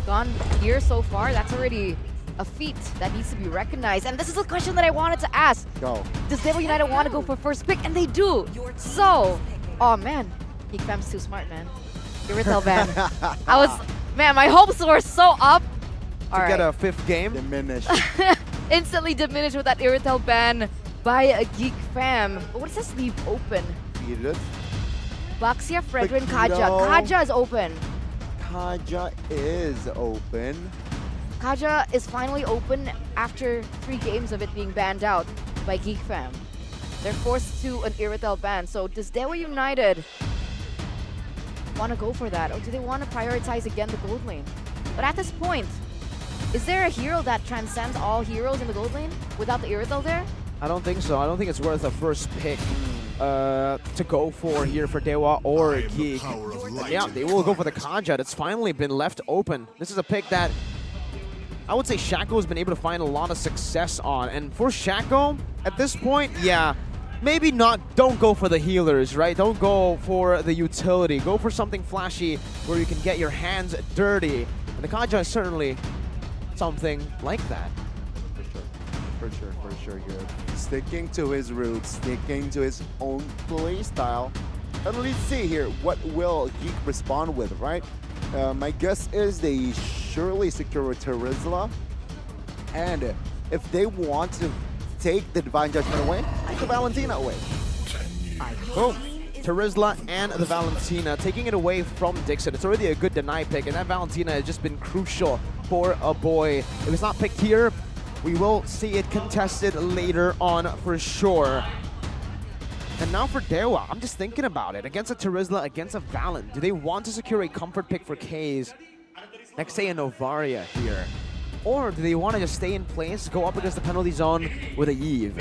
gone here so far, that's already a feat that needs to be recognized. And this is a question that I wanted to ask. Go. Does DEWA United want to go for first pick? And they do. So, oh man, GEEK fam's too smart, man. Irritel ban. Man, my hopes were so up. To get a 5th game. Diminished. Instantly diminished with that Irritel ban by a GEEK fam. But what does this leave open? Edith. Baxia, Fredrin, Paquito. Kaja. Kaja is open. Kaja is open. Kaja is finally open after 3 games of it being banned out by GEEK fam. They're forced to an Irritel ban. So does DEWA United want to go for that? Or do they want to prioritize again the gold lane? But at this point, is there a hero that transcends all heroes in the gold lane without the Irritel there? I don't think so. I don't think it's worth a first pick to go for here for DEWA or GEEK. And yeah, they will go for the Kaja. It's finally been left open. This is a pick that I would say Shaco has been able to find a lot of success on. And for Shaco, at this point, yeah, maybe not, don't go for the healers, right? Don't go for the utility. Go for something flashy where you can get your hands dirty. And the Kaja is certainly something like that. For sure, good. Sticking to his roots, sticking to his own play style. And let's see here, what will GEEK respond with, right? My guess is they surely secure a Terizla. And if they want to take the Divine Judgment away, take the Valentina away. Boom. Terizla and the Valentina, taking it away from Dixon. It's already a good deny pick, and that Valentina has just been crucial for a boy. If it's not picked here, we will see it contested later on for sure. And now for DEWA, I'm just thinking about it. Against a Terizla, against a Valen, do they want to secure a comfort pick for K's? Like say a Novaria here. Or do they want to just stay in place, go up against the penalty zone with a Eve?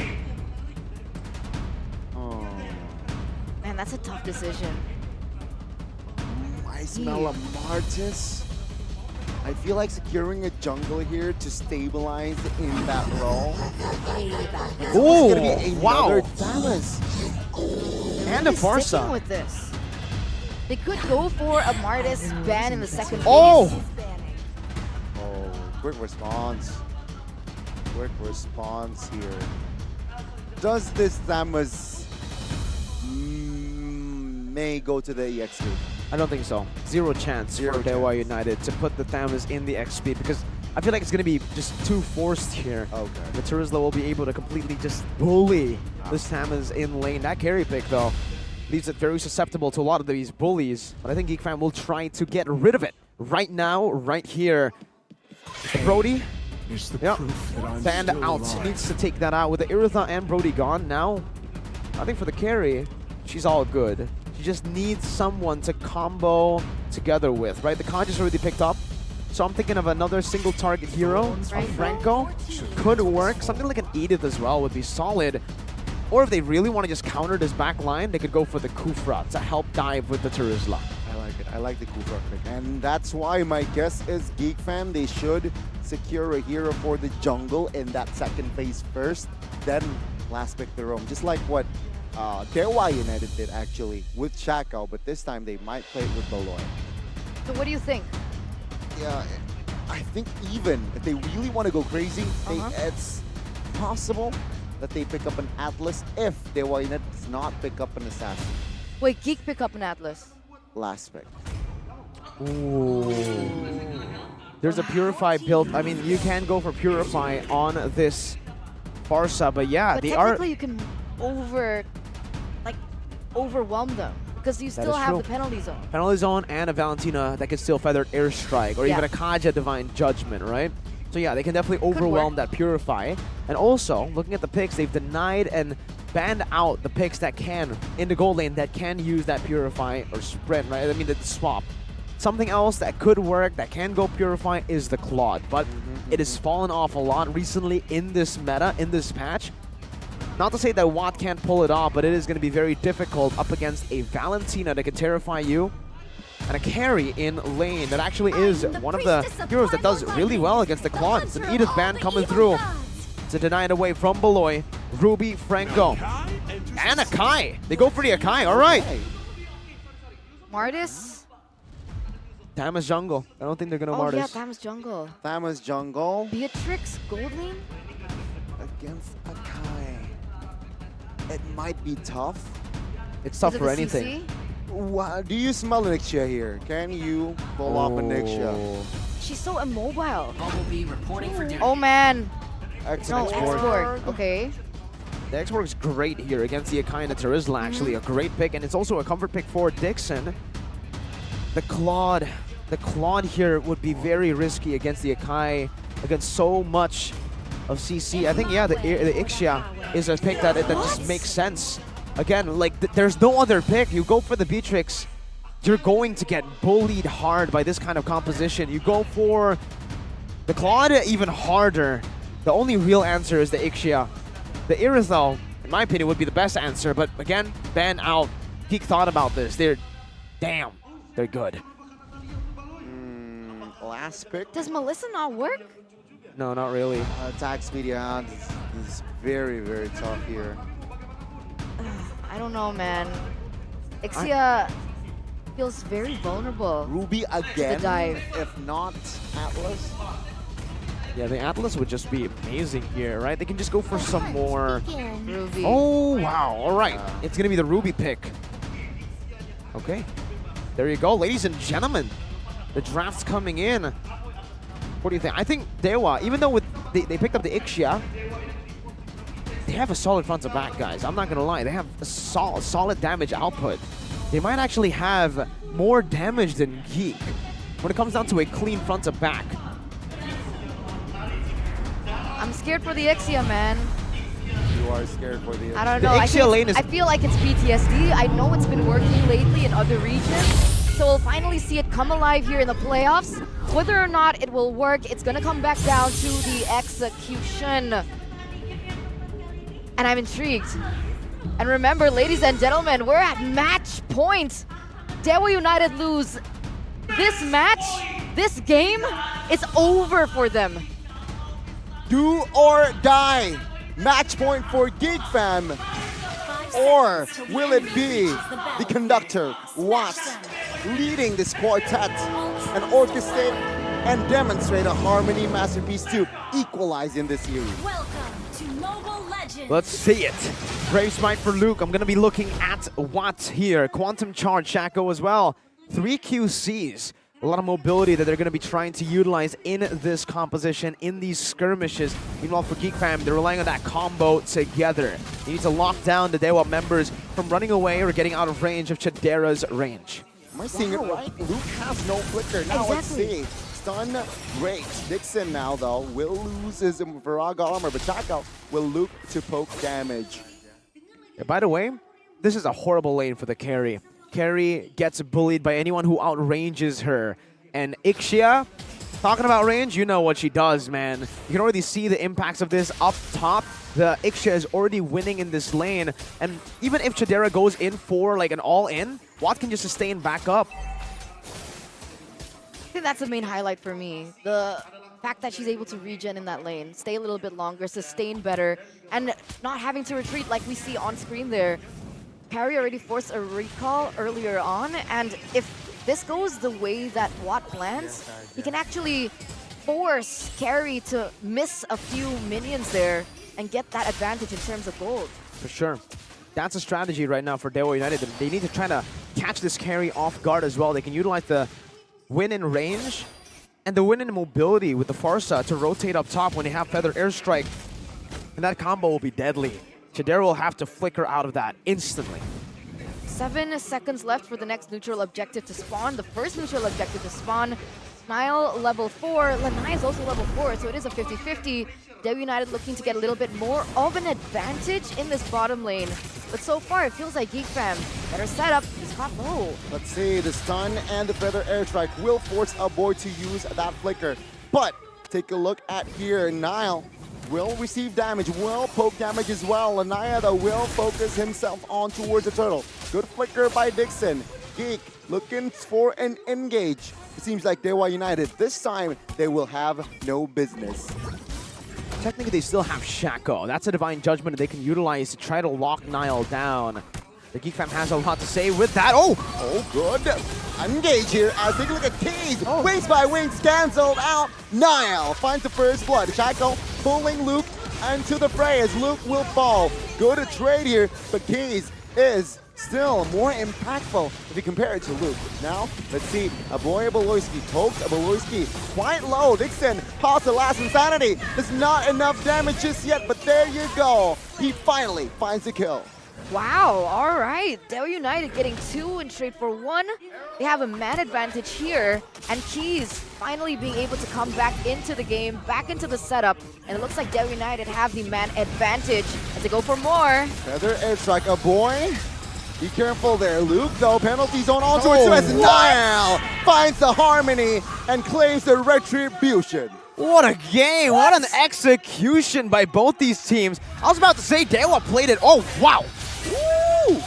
Oh. Man, that's a tough decision. I smell a Martis. I feel like securing a jungle here to stabilize in that role. Oh, It's gonna be wow. another Dallas. And a Sticking Barca. with this. They could go for a Martis ban in the second phase. Oh! Oh, quick response. Quick response here. Does this Thamus may go to the EXP? I don't think so. Zero chance for DEWA United to put the Thamus in the XP because I feel like it's going to be just too forced here. Okay. The Terizla will be able to completely just bully this Thamus in lane. That carry pick, though, leaves it very susceptible to a lot of these bullies. But I think GEEK Fam will try to get rid of it right now, right here. Brody, banned out. Needs to take that out. With the Iritha and Brody gone now, I think for the carry, she's all good. She just needs someone to combo together with, right? The Kanji's already picked up. So I'm thinking of another single target hero. A Franco could work. Something like an Edith as well would be solid. Or if they really want to just counter this back line, they could go for the Kufra to help dive with the Terizla. I like it. I like the Kufra pick. And that's why my guess is GEEK Fam, they should secure a hero for the jungle in that second phase first, then last pick the roam. Just like what DEWA United did actually with Shaco, but this time they might play it with Baloy. So what do you think? Yeah, I think even if they really want to go crazy, it's possible that they pick up an Atlas if DEWA United does not pick up an Assassin. Wait, GEEK pick up an Atlas. Last pick. Ooh. There's a Purify build. I mean, you can go for Purify on this Barca, but yeah, But they technically are... you can overwhelm them because you still have the penalty zone. Penalty zone and a Valentina that can still feathered airstrike, or even a Kaja Divine Judgment, right? So yeah, they can definitely overwhelm that Purify. And also, looking at the picks, they've denied and banned out the picks that can, in the gold lane, that can use that Purify or Sprint, right? I mean, the swap. Something else that could work, that can go Purify, is the Claude. But it has fallen off a lot recently in this meta, in this patch. Not to say that Watt can't pull it off, but it is going to be very difficult up against a Valentina that can terrify you. And a carry in lane that actually is one of the heroes that does really well against the Claude. It's an Edith ban coming through to deny it away from Baloy. Ruby, Franco, and Akai. They go for the Akai, all right. Martis Tama's jungle. I don't think they're gonna Oh Martyrs. yeah, Tham's jungle. Thamas jungle Beatrix gold lane? against Akai. It might be tough. It's tough Is it for the anything. Wow, do you smell an Ixia here? Can you pull off an Ixia? Oh. CC? She's so immobile. Bumblebee reporting for duty. Oh man. X No, export. export. Okay. The export is great here against the Akai and the Terizla, actually. A great pick, and it's also a comfort pick for Dixon. The Claude here would be very risky against the Akai, against so much of CC. I think, yeah, the Ixia is a pick that just makes sense. Again, like, there's no other pick. You go for the Beatrix, you're going to get bullied hard by this kind of composition. You go for the Claude, even harder. The only real answer is the Ixia. The Iris, in my opinion, would be the best answer, but again, ban out. GEEK thought about this. They're good. Last pick. Does Melissa not work? No, not really. Attack speed, yeah, this is very, very tough here. I don't know, man. Ixia feels very vulnerable. Ruby again, dive. if not Atlas. Yeah, the Atlas would just be amazing here, right? They can just go for some more. Ruby. Oh, wow. All right. It's going to be the Ruby pick. Okay. There you go. Ladies and gentlemen, the draft's coming in. What do you think? I think DEWA, even though they picked up the Ixia, they have a solid front to back, guys. I'm not going to lie. They have a solid damage output. They might actually have more damage than GEEK when it comes down to a clean front to back. I'm scared for the Ixia, man. You are scared for the I don't The know. Ixia lane is- I feel like it's PTSD. I know it's been working lately in other regions. So we'll finally see it come alive here in the playoffs. Whether or not it will work, it's going to come back down to the execution. And I'm intrigued. And remember, ladies and gentlemen, we're at match point. DEWA United lose this match, this game, it's over for them. Do or die. Match point for GEEK fam. Or will it be the conductor, Watts, leading this quartet and orchestrate and demonstrate a harmony masterpiece to equalize in this series? Welcome to Mobile Legends. Let's see it. Brave Smite for Luke. I'm going to be looking at Watts here. Quantum Charge, Shaco as well. 3 QCs. A lot of mobility that they're going to be trying to utilize in this composition, in these skirmishes. Meanwhile, for GEEK fam, they're relying on that combo together. You need to lock down the DEWA members from running away or getting out of range of Chadera's range. Am I seeing it right? Luke has no flicker. Now let's see. Stun breaks. Dixon now, though, will lose his Virag armor, but Chaka will look to poke damage. Yeah, by the way, this is a horrible lane for the carry. Carry gets bullied by anyone who outranges her. And Ixia, talking about range, you know what she does, man. You can already see the impacts of this up top. The Ixia is already winning in this lane. And even if Chadera goes in for like an all-in, Watt can just sustain back up. I think that's the main highlight for me. The fact that she's able to regen in that lane, stay a little bit longer, sustain better, and not having to retreat like we see on screen there. Carry already forced a recall earlier on, and if this goes the way that Watt plans, he can actually force Carry to miss a few minions there and get that advantage in terms of gold. For sure. That's a strategy right now for DEWA United. They need to try to catch this carry off guard as well. They can utilize the win in range and the win in mobility with the Farsa to rotate up top when they have Feather Airstrike. And that combo will be deadly. Chadera will have to flicker out of that instantly. 7 seconds left for the next neutral objective to spawn. The first neutral objective to spawn. Nile level 4, Lanai is also level 4, so it is a 50-50. DEWA United looking to get a little bit more of an advantage in this bottom lane. But so far, it feels like GEEK fam better setup is caught low. Let's see, the stun and the Feather Airstrike will force a boy to use that flicker. But take a look at here, Nile will receive damage, will poke damage as well. Lanaya, though, will focus himself on towards the turtle. Good flicker by Dixon. GEEK looking for an engage. It seems like DEWA United, this time, they will have no business. Technically, they still have Shaco. That's a Divine Judgment that they can utilize to try to lock Nile down. The GEEK fam has a lot to say with that. Oh! Oh, good. Engage here as they look at Keys. Oh. Wings by wings cancelled out. Niall finds the first blood. Shaco pulling Luke into the fray as Luke will fall. Good trade here, but Keys is still more impactful if you compare it to Luke. Now, let's see. A boy Beloyski pokes a Beloyski quite low. Dixon pops the last insanity. There's not enough damage just yet, but there you go. He finally finds the kill. Wow, all right. DEWA United getting 2 and straight for 1. They have a man advantage here, and Keys finally being able to come back into the game, back into the setup, and it looks like DEWA United have the man advantage as they go for more. Feather airstrike, a boy. Be careful there, Luke, though. Penalty zone onto it Oh, as Niall finds the harmony and claims the retribution. What a game! What an execution by both these teams. I was about to say DEWA played it. Oh, wow! Woo!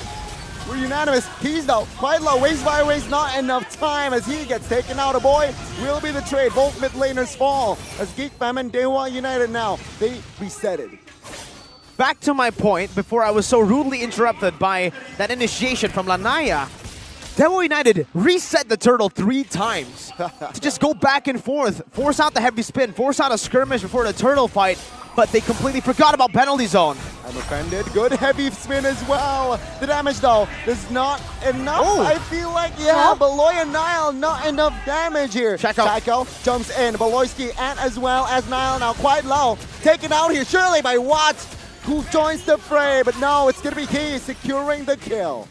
We're unanimous. Keys, though, quite low. Waste by waste, not enough time as he gets taken out. A boy will be the trade. Both mid laners fall as GEEK fam and DEWA United now. They reset it. Back to my point before I was so rudely interrupted by that initiation from Lanaya. DEWA United reset the turtle 3 times to just go back and forth, force out the heavy spin, force out a skirmish before the turtle fight, but they completely forgot about penalty zone. I'm offended. Good heavy spin as well. The damage, though, is not enough. Oh. I feel like, yeah, Beloy and Niall, not enough damage here. Shaco jumps in. Beloyski and as well as Niall now quite low. Taken out here, surely by Watts, who joins the fray. But no, it's going to be Keys securing the kill.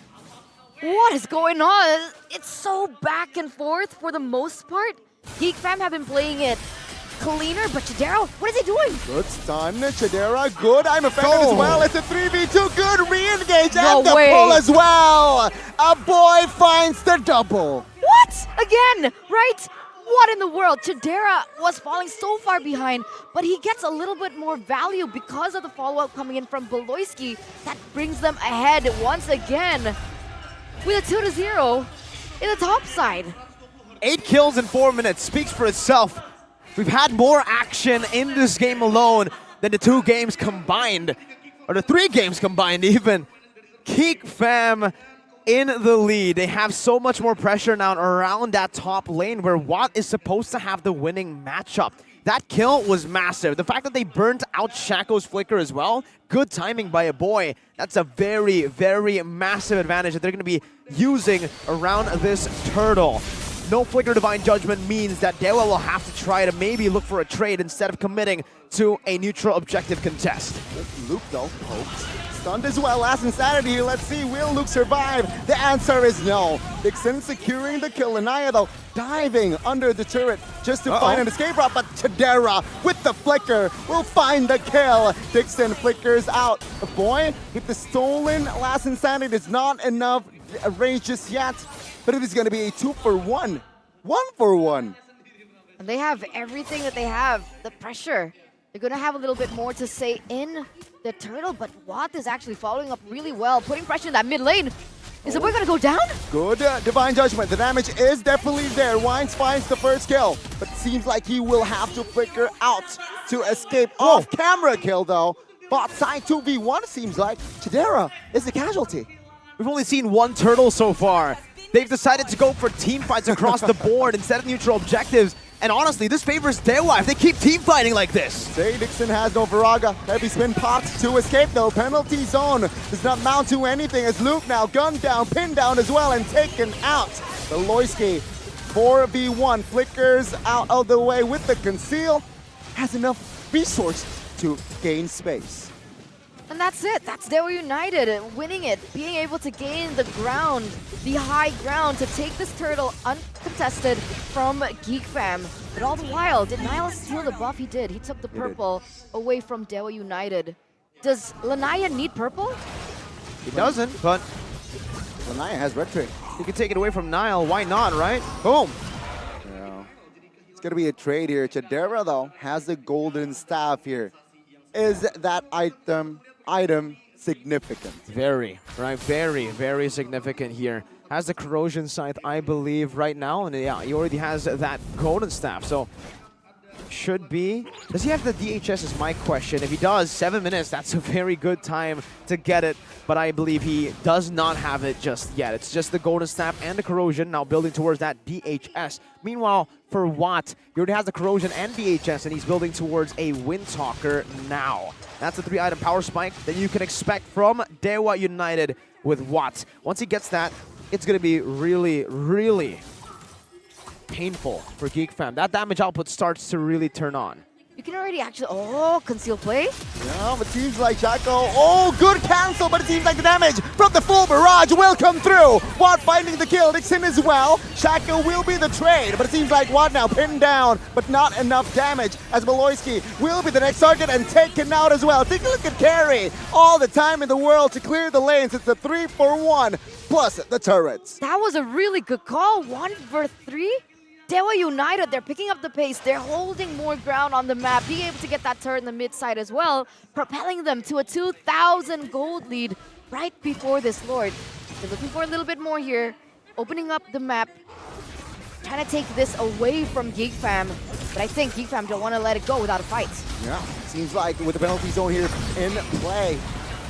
What is going on? It's so back and forth for the most part. GEEK fam have been playing it cleaner, but Chidera, what is he doing? Good stun, Chidera, good. I'm offended as well. It's a 3v2, good re-engage No and the way. pull as well. A boy finds the double. What? Again, right? What in the world? Chidera was falling so far behind, but he gets a little bit more value because of the follow-up coming in from Beloyski. That brings them ahead once again with a 2-0 in the top side. 8 kills in 4 minutes speaks for itself. We've had more action in this game alone than the 2 games combined, or the 3 games combined even. GEEK fam in the lead. They have so much more pressure now around that top lane where Watt is supposed to have the winning matchup. That kill was massive. The fact that they burnt out Shaco's flicker as well, good timing by a boy. That's a very, very massive advantage that they're going to be using around this turtle. No flicker Divine Judgment means that DEWA will have to try to maybe look for a trade instead of committing to a neutral objective contest. Luke, though, poked. Stunned as well. Last insanity here. Let's see, will Luke survive? The answer is no. Dixon securing the kill. Lanaya, though, diving under the turret just to find an escape route. But Chidera with the flicker will find the kill. Dixon flickers out. The boy with the stolen last insanity is not enough range just yet. But it is going to be a 2-for-1. 1-for-1. And they have everything that they have. The pressure. They're going to have a little bit more to say in the turtle, but Watt is actually following up really well, putting pressure in that mid lane. Is the boy going to go down? Good Divine Judgment. The damage is definitely there. Wines finds the first kill, but seems like he will have to flicker out to escape off-camera kill, though. Bot side 2v1 seems like. Chidera is the casualty. We've only seen 1 turtle so far. They've decided to go for team fights across the board instead of neutral objectives. And honestly, this favors DEWA if they keep team fighting like this. Say Dixon has no Viraga. Heavy spin popped to escape though. Penalty zone does not mount to anything as Luke now gunned down, pinned down as well, and taken out. The Loyski 4v1 flickers out of the way with the conceal. Has enough resources to gain space. And that's it. That's DEWA United winning it, being able to gain the ground, the high ground, to take this turtle uncontested from GEEK fam. But all the while, did Niall steal the buff? He did. He took the purple away from DEWA United. Does Lanaya need purple? He doesn't, but Lanaya has red trade. he can take it away from Niall. Why not, right? Boom. Yeah. It's going to be a trade here. Chidera, though, has the golden staff here. Is that item significant? Very, right? Very, very significant here. Has the corrosion scythe, I believe, right now, and yeah, he already has that golden staff. So should be. Does he have the DHS is my question. If he does, 7 minutes, that's a very good time to get it. But I believe he does not have it just yet. It's just the Golden Snap and the Corrosion now building towards that DHS. Meanwhile, for Watt, he already has the Corrosion and DHS, and he's building towards a Windtalker now. That's the 3-item power spike that you can expect from DEWA United with Watt. Once he gets that, it's going to be really, really painful for GEEK Fam. That damage output starts to really turn on. You can already actually... Oh, conceal play? Yeah, but it seems like Shaco... Oh, good cancel, but it seems like the damage from the full barrage will come through. Watt finding the kill, Dixon as well. Shaco will be the trade, but it seems like Watt now pinned down, but not enough damage as Maloyski will be the next target and taken out as well. Take a look at Carry. All the time in the world to clear the lanes. It's a 3-for-1 plus the turrets. That was a really good call. 1v3? DEWA United, they're picking up the pace. They're holding more ground on the map, being able to get that turret in the mid side as well, propelling them to a 2,000 gold lead right before this Lord. They're looking for a little bit more here, opening up the map, trying to take this away from GEEK Fam. But I think GEEK Fam don't want to let it go without a fight. Yeah, seems like with the penalty zone here in play,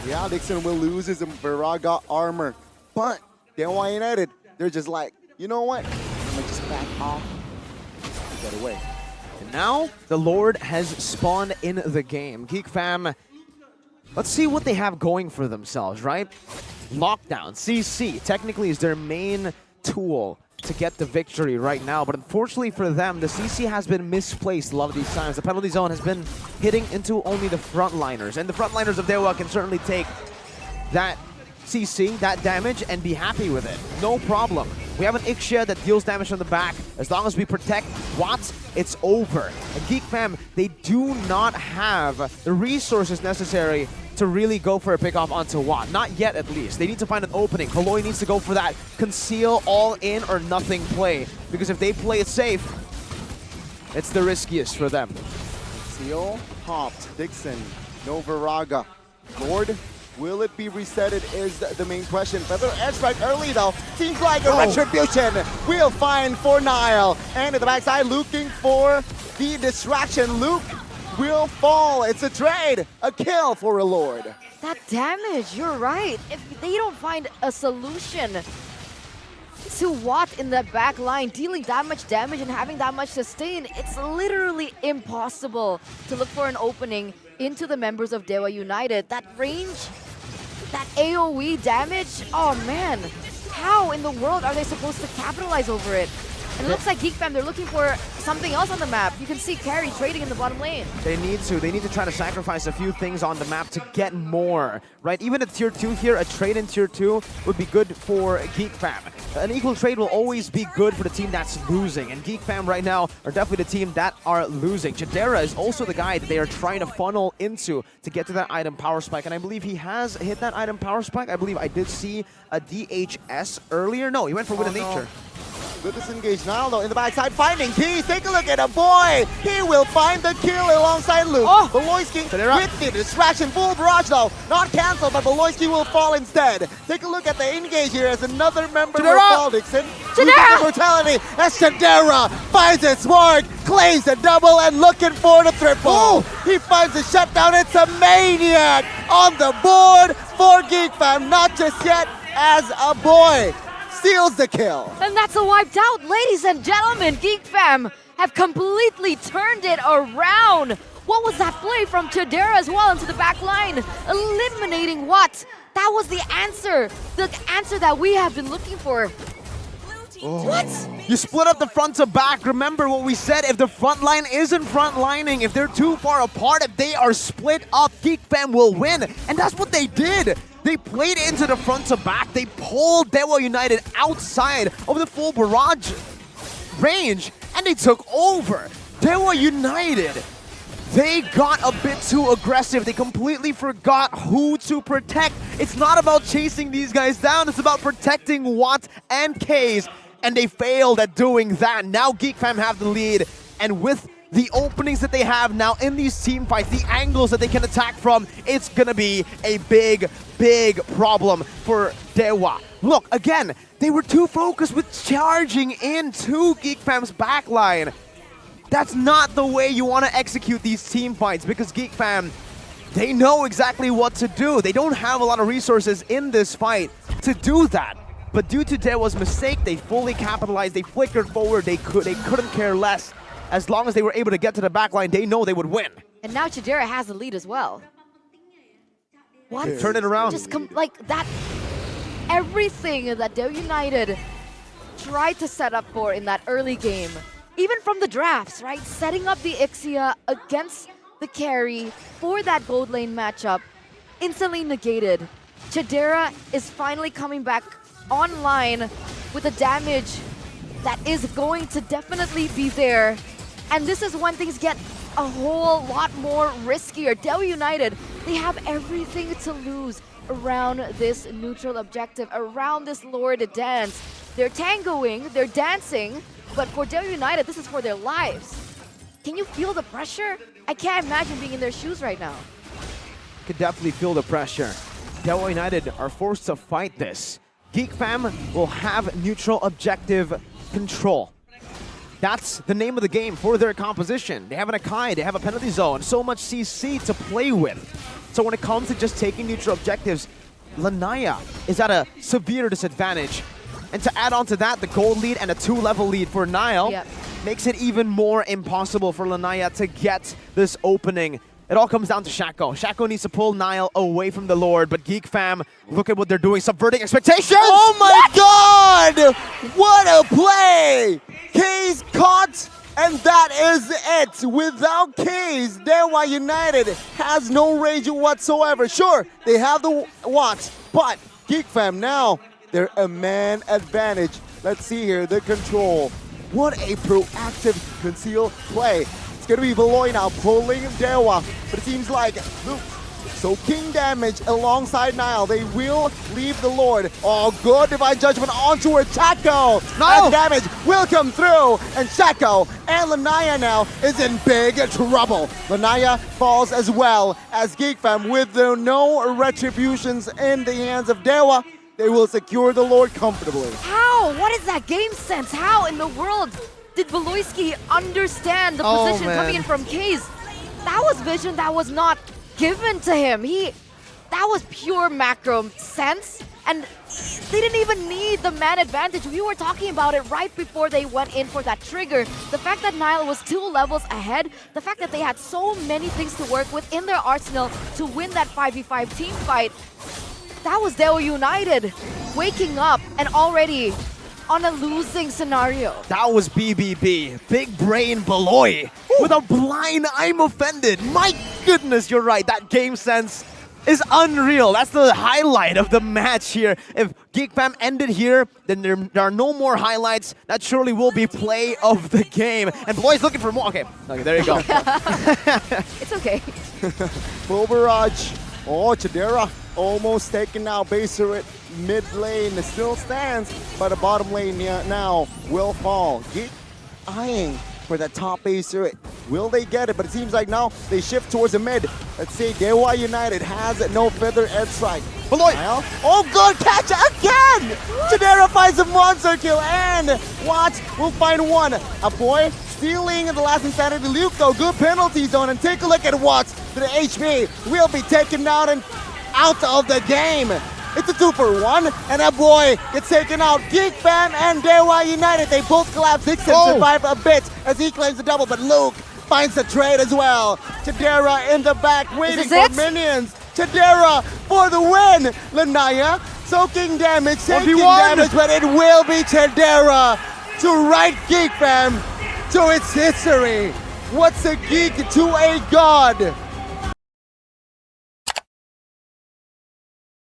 yeah, Dixon will lose his Viraga armor. But DEWA United, they're just like, you know what? I'm gonna just back off, get away. And now the Lord has spawned in the game. GEEK Fam, let's see what they have going for themselves, right? Lockdown, CC, technically is their main tool to get the victory right now. But unfortunately for them, the CC has been misplaced a lot of these times. The penalty zone has been hitting into only the frontliners. And the frontliners of DEWA can certainly take that CC, that damage, and be happy with it. No problem. We have an Ixia that deals damage from the back. As long as we protect Watt, it's over. And GEEK Fam, they do not have the resources necessary to really go for a pickoff onto Watt. Not yet, at least. They need to find an opening. Koloy needs to go for that conceal, all in or nothing play. Because if they play it safe, it's the riskiest for them. Seal popped. Dixon, no Viraga. Lord, will it be resetted is the main question. Feather airstrike early though. Seems like a retribution will find for Nile. And at the backside, looking for the distraction. Luke will fall. It's a trade. A kill for a Lord. That damage, you're right. If they don't find a solution to Watt in the back line, dealing that much damage and having that much sustain, it's literally impossible to look for an opening into the members of DEWA United. That range, that AoE damage, oh man, how in the world are they supposed to capitalize over it? And it looks like GEEK Fam, they're looking for something else on the map. You can see Carry trading in the bottom lane. They need to try to sacrifice a few things on the map to get more, right? Even at tier 2 here, a trade in tier 2 would be good for GEEK Fam. An equal trade will always be good for the team that's losing, and GEEK Fam right now are definitely the team that are losing. Chidera is also the guy that they are trying to funnel into to get to that item power spike, and I believe he has hit that item power spike. I believe I did see a DHS earlier. No, he went for Wind of Nature. Good disengage now though in the backside, finding Keys. Take a look at a boy. He will find the kill alongside Luke. Oh! Beloyski with the distraction. Full barrage though. Not cancelled, but Beloyski will fall instead. Take a look at the engage here as another member will fall, Dixon. Chidera! Brutality as Chidera finds its mark, claims the double and looking for the triple. Oh! He finds the shutdown. It's a maniac on the board for GEEK Fam. Not just yet as a boy. Steals the kill. And that's a wiped out. Ladies and gentlemen, GEEK Fam have completely turned it around. What was that play from Chidera as well into the back line? Eliminating Watt. That was the answer that we have been looking for. What? You split up the front to back. Remember what we said, if the front line isn't front lining, if they're too far apart, if they are split up, GEEK Fam will win. And that's what they did. They played into the front to back. They pulled DEWA United outside of the full barrage range, and they took over. DEWA United, they got a bit too aggressive. They completely forgot who to protect. It's not about chasing these guys down. It's about protecting Watt and Kaze, and they failed at doing that. Now GEEK Fam have the lead, and with the openings that they have now in these team fights, the angles that they can attack from, it's gonna be a big, big problem for DEWA. Look, again, they were too focused with charging into GEEK Fam's backline. That's not the way you want to execute these team fights, because GEEK fam, they know exactly what to do. They don't have a lot of resources in this fight to do that. But due to DEWA's mistake, they fully capitalized. They flickered forward. They couldn't care less. As long as they were able to get to the backline, they know they would win. And now Chidera has the lead as well. What? Turn it around. Just like that. Everything that DEWA United tried to set up for in that early game, even from the drafts, right? Setting up the Ixia against the carry for that gold lane matchup, instantly negated. Chidera is finally coming back online with a damage that is going to definitely be there. And this is when things get a whole lot more riskier. DEWA United, they have everything to lose around this neutral objective, around this Lord dance. They're tangoing, they're dancing, but for DEWA United, this is for their lives. Can you feel the pressure? I can't imagine being in their shoes right now. Could definitely feel the pressure. DEWA United are forced to fight this. GEEK fam will have neutral objective control. That's the name of the game for their composition. They have an Akai, they have a penalty zone, so much CC to play with. So when it comes to just taking neutral objectives, Lanaya is at a severe disadvantage. And to add on to that, the gold lead and a 2-level lead for Nile makes it even more impossible for Lanaya to get this opening. It all comes down to Shaco. Shaco needs to pull Nile away from the Lord, but GEEK fam, look at what they're doing, subverting expectations! Oh my God! What a play! K's caught, and that is it. Without K's, DEWA United has no range whatsoever. Sure, they have the watch, but GEEK fam now, they're a man advantage. Let's see here, the control. What a proactive conceal play. It's gonna be Veloy now pulling DEWA, but it seems like Luke soaking damage alongside Nile. They will leave the Lord. Oh, good divine judgment onto her. Shaco. And damage will come through, and Shaco and Lanaya now is in big trouble. Lanaya falls as well as GEEK fam with no retributions in the hands of DEWA. They will secure the Lord comfortably. How? What is that game sense? How in the world did Beloyski understand the position coming in from Case? That was vision that was not given to him. That was pure macro sense, and they didn't even need the man advantage. We were talking about it right before they went in for that trigger. The fact that Nile was 2 levels ahead, the fact that they had so many things to work with in their arsenal to win that 5v5 team fight, that was DEWA United waking up and already on a losing scenario. That was BBB, Big Brain Beloy, with a blind I'm offended. My goodness, you're right, that game sense is unreal. That's the highlight of the match here. If GEEK fam ended here, then there are no more highlights. That surely will be play of the game. And Beloy's looking for more. Okay, there you go. It's okay. Full barrage. Oh, Chidera almost taken out. Baserit mid lane still stands, but the bottom lane now will fall. GEEK eyeing for the top Baserit. Will they get it? But it seems like now they shift towards the mid. Let's see, DEWA United has no feather edge strike. Beloy! Oh, good catch again! Chidera finds a monster kill, and Watts will find one. A boy stealing the last insanity. Luke, though, good penalty zone, and take a look at Watts. The HP will be taken out and out of the game. It's a 2-for-1, and that boy gets taken out. GEEK fam and DEWA United, they both collapse. Dixon survive a bit as he claims the double, but Luke finds the trade as well. Chidera in the back waiting for minions. Chidera for the win. Lanaya soaking damage, taking damage, but it will be Chidera to write GEEK fam to its history. What's a GEEK to a god?